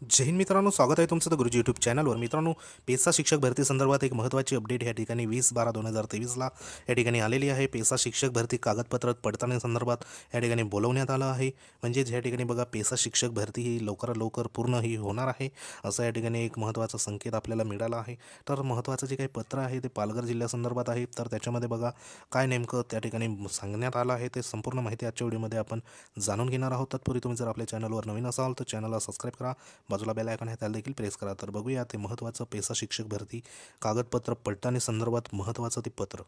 जय हिंद मित्रांनो, स्वागत आहे तुमचं द गुरुजी यूट्यूब चॅनलवर. मित्रांनो, पेसा शिक्षक भरती संदर्भात एक महत्त्वाची अपडेट या ठिकाणी 20/12/2023ला या ठिकाणी आलेली आहे. पेसा शिक्षक भरती कागदपत्र पडताळणी संदर्भात या ठिकाणी बोलवण्यात आलं आहे. म्हणजेच या ठिकाणी बघा, पेसा शिक्षक भरती ही लवकरात लवकर पूर्ण ही होणार आहे, असं या ठिकाणी एक महत्त्वाचा संकेत आपल्याला मिळाला आहे. तर महत्त्वाचं जे काही पत्र आहे ते पालघर जिल्ह्यासंदर्भात आहे. तर त्याच्यामध्ये बघा काय नेमकं त्या ठिकाणी सांगण्यात आलं आहे, ते संपूर्ण माहिती आजच्या व्हिडिओमध्ये आपण जाणून घेणार आहोत. तत्पूर्वी तुम्ही जर आपल्या चॅनलवर नवीन असाल तर चॅनलला सबस्क्राईब करा, बाजूला बेल आयकॉन आहे त्याला देखील प्रेस करा. तर बघूया ते महत्त्वाचं पेसा शिक्षक भरती कागदपत्र पडताळणी संदर्भात महत्त्वाचं ते पत्र.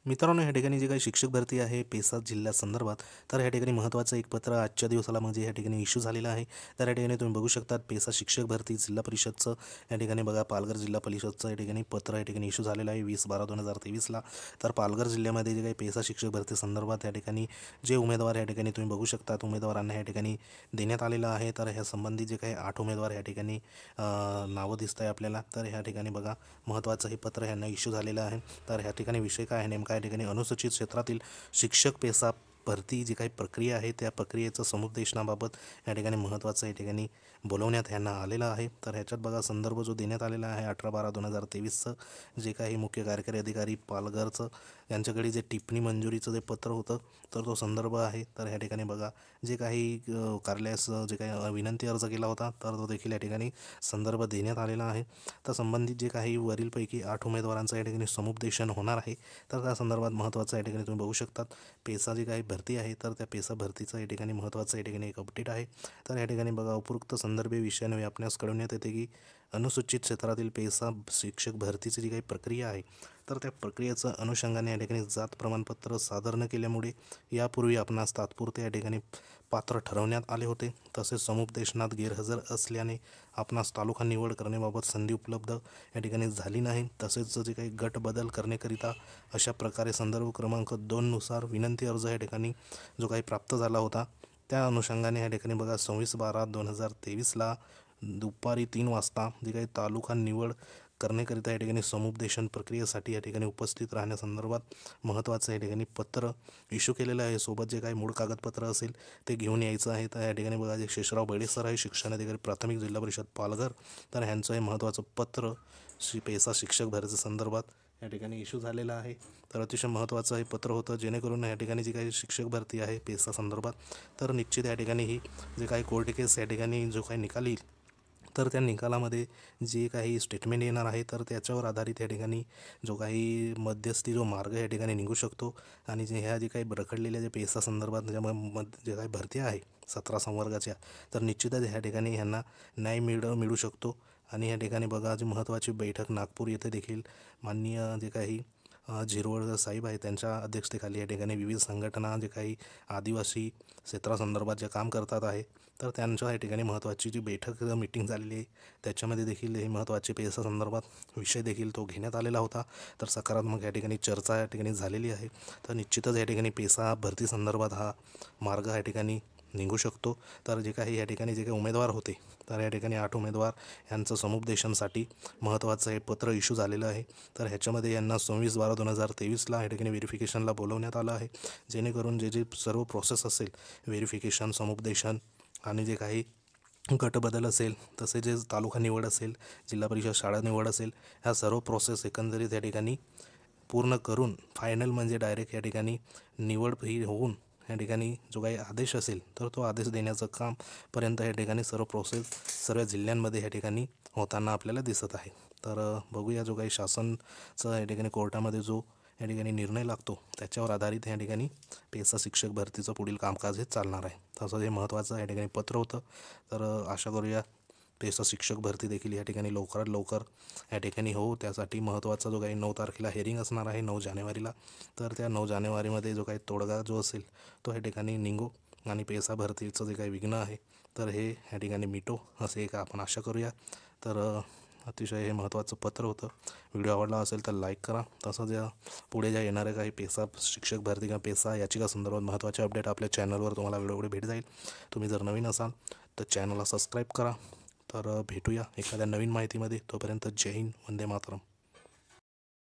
मित्रांनो, या ठिकाणी जे काही शिक्षक भरती आहे पेसा जिल्ह्यासंदर्भात, तर या ठिकाणी महत्त्वाचं एक पत्र आजच्या दिवसाला म्हणजे या ठिकाणी इश्यू झालेलं आहे. तर या ठिकाणी तुम्ही बघू शकता, पेसा शिक्षक भरती जिल्हा परिषदचं या ठिकाणी बघा, पालघर जिल्हा परिषदचं या ठिकाणी पत्र या ठिकाणी इश्यू झालेलं आहे 20/12/2023ला. तर पालघर जिल्ह्यामध्ये जे काही पेसा शिक्षक भरती संदर्भात या ठिकाणी जे उमेदवार या ठिकाणी तुम्ही बघू शकता, उमेदवारांना या ठिकाणी देण्यात आलेलं आहे. तर ह्या संबंधित जे काही 8 उमेदवार या ठिकाणी नावं दिसत आहे आपल्याला. तर ह्या ठिकाणी बघा, महत्त्वाचं हे पत्र ह्यांना इश्यू झालेलं आहे. तर ह्या ठिकाणी विषय काय आहे नेमका, या ठिकाणी अनुसूचित क्षेत्रातील शिक्षक पेसा भरती जी काही प्रक्रिया आहे त्या प्रक्रियेचं समुपदेशनाबाबत या ठिकाणी महत्त्वाचं या ठिकाणी बोलवण्यात यांना आलेलं आहे. तर ह्याच्यात बघा, संदर्भ जो देण्यात आलेला आहे 18/12/2023चं, जे काही मुख्य कार्यकारी अधिकारी पालघरचं यांच्याकडे जे टिप्पणी मंजुरीचं जे पत्र होतं, तर तो संदर्भ आहे. तर ह्या ठिकाणी बघा, जे काही कार्यालयास जे काही विनंती अर्ज केला होता तर तो देखील या ठिकाणी संदर्भ देण्यात आलेला आहे. तर संबंधित जे काही वरीलपैकी 8 उमेदवारांचं या ठिकाणी समुपदेशन होणार आहे. तर त्या संदर्भात महत्त्वाचं या ठिकाणी तुम्ही बघू शकता, पेसा जी काही भरती आहे तर त्या पेसा भरतीचं या ठिकाणी महत्त्वाचं या ठिकाणी एक अपडेट आहे. तर या ठिकाणी बघा, उपरोक्त संदर्भीय विषयाने आपणास कळवण्यात येते की अनुसूचित क्षेत्रातील पेसा शिक्षक भरतीची जी काही प्रक्रिया आहे तर त्या प्रक्रियेचं अनुषंगाने या ठिकाणी जात प्रमाणपत्र सादर न केल्यामुळे यापूर्वी आपणास तात्पुरते या ठिकाणी पात्र ठरवण्यात आले होते. तसेच समुपदेशनात गैरहजर असल्याने आपणास तालुका निवड करण्याबाबत संधी उपलब्ध या ठिकाणी झाली नाही. तसेच जे काही गट बदल करण्याकरिता अशा प्रकारे संदर्भ क्रमांक 2 नुसार विनंती अर्ज या ठिकाणी जो काही प्राप्त झाला होता, त्या अनुषंगाने या ठिकाणी बघा 26/12/2023ला दुपारी 3 वाजता जे काही तालुका निवड करण्याकरिता या ठिकाणी समुपदेशन प्रक्रियेसाठी या ठिकाणी उपस्थित राहण्यासंदर्भात महत्त्वाचं या ठिकाणी पत्र इश्यू केलेलं आहे. सोबत जे काही मूळ कागदपत्र असेल ते घेऊन यायचं आहे. तर या ठिकाणी बघा, जे शेषराव बैडे सर आहे, शिक्षण अधिकारी प्राथमिक जिल्हा परिषद पालघर, तर ह्यांचं हे महत्त्वाचं पत्र पेसा शिक्षक भरती संदर्भात या ठिकाणी इश्यू झालेलं आहे. तर अतिशय महत्त्वाचं हे पत्र होतं, जेणेकरून या ठिकाणी जी काही शिक्षक भरती आहे पेसा संदर्भात, तर निश्चित या ठिकाणी ही जे काही कोर्ट केस या ठिकाणी जो काही निकाल येईल तर त्या निकालामध्ये जे काही स्टेटमेंट येणार आहे तर त्याच्यावर आधारित या ठिकाणी जो काही मध्यस्थी जो मार्ग या ठिकाणी निघू शकतो. आणि जे ह्या जे काही रखडलेल्या जे पेसा संदर्भात जे काही भरती आहे 17 संवर्गाच्या, तर निश्चितच ह्या ठिकाणी ह्यांना न्याय मिळू शकतो. आणि या ठिकाणी बघा, जी महत्त्वाची बैठक नागपूर येथे देखील माननीय जे काही झिरवळ साहेब आहे त्यांच्या अध्यक्षतेखाली या ठिकाणी विविध संघटना जे काही आदिवासी क्षेत्रासंदर्भात जे काम करतात आहे तर त्यांच्या या ठिकाणी महत्त्वाची जी बैठक मीटिंग झालेली आहे त्याच्यामध्ये देखील हे महत्त्वाचे पेसा संदर्भात विषय देखील तो घेण्यात आलेला होता. तर सकारात्मक या ठिकाणी चर्चा या ठिकाणी झालेली आहे. तर निश्चितच या ठिकाणी पेसा भरती संदर्भात हा मार्ग या ठिकाणी निघू शकतो. तर जे काही या ठिकाणी जे काही उमेदवार होते तर या ठिकाणी 8 उमेदवार यांचं समुपदेशनसाठी महत्त्वाचं हे पत्र इश्यू झालेलं आहे. तर ह्याच्यामध्ये यांना 26/12/2023ला या ठिकाणी व्हेरिफिकेशनला बोलवण्यात आलं आहे, जेणेकरून जे सर्व प्रोसेस असेल व्हेरिफिकेशन, समुपदेशन आणि जे काही गट बदल असेल, तसे जे तालुका निवड असेल, जिल्हा परिषद शाळा निवड असेल, ह्या सर्व प्रोसेस एकंदरीत या ठिकाणी पूर्ण करून फायनल म्हणजे डायरेक्ट या ठिकाणी निवड ही होऊन या ठिकाणी जो काही आदेश असेल तर तो आदेश देण्याचं काम पर्यंत या ठिकाणी सर्व प्रोसेस सर्व जिल्ह्यांमध्ये या ठिकाणी होताना आपल्याला दिसत आहे. तर बघूया, जो काही शासनचा या ठिकाणी कोर्टामध्ये जो या ठिकाणी निर्णय लागतो त्याच्यावर आधारित या ठिकाणी पेसा शिक्षक भरतीचं पुढील कामकाज हे चालणार आहे. तसं हे महत्त्वाचं या ठिकाणी पत्र होतं. तर आशा करूया पेसा शिक्षक भरती देखील या ठिकाणी लवकरात लवकर या ठिकाणी हो. त्यासाठी महत्त्वाचा जो काही 9 तारखेला हेरिंग असणार आहे 9 जानेवारीला, तर त्या 9 जानेवारीमध्ये जो काही तोडगा जो असेल तो या ठिकाणी निघो आणि पेसा भरतीचं जे काही विघ्न आहे तर हे या ठिकाणी मिटो, असे एक आपण आशा करूया. तर अतिशय हे महत्त्वाचं पत्र होतं. व्हिडिओ आवडला असेल तर लाईक करा. तसंच या पुढे ज्या येणाऱ्या काही पेसा शिक्षक भरती किंवा पेसा याचिका संदर्भात महत्त्वाचे अपडेट आपल्या चॅनलवर तुम्हाला वेळोवेळी भेट जाईल. तुम्ही जर नवीन असाल तर चॅनलला सबस्क्राईब करा. तर भेटूया एखाद्या नवीन माहितीमध्ये. तोपर्यंत जय हिंद, वंदे मातरम.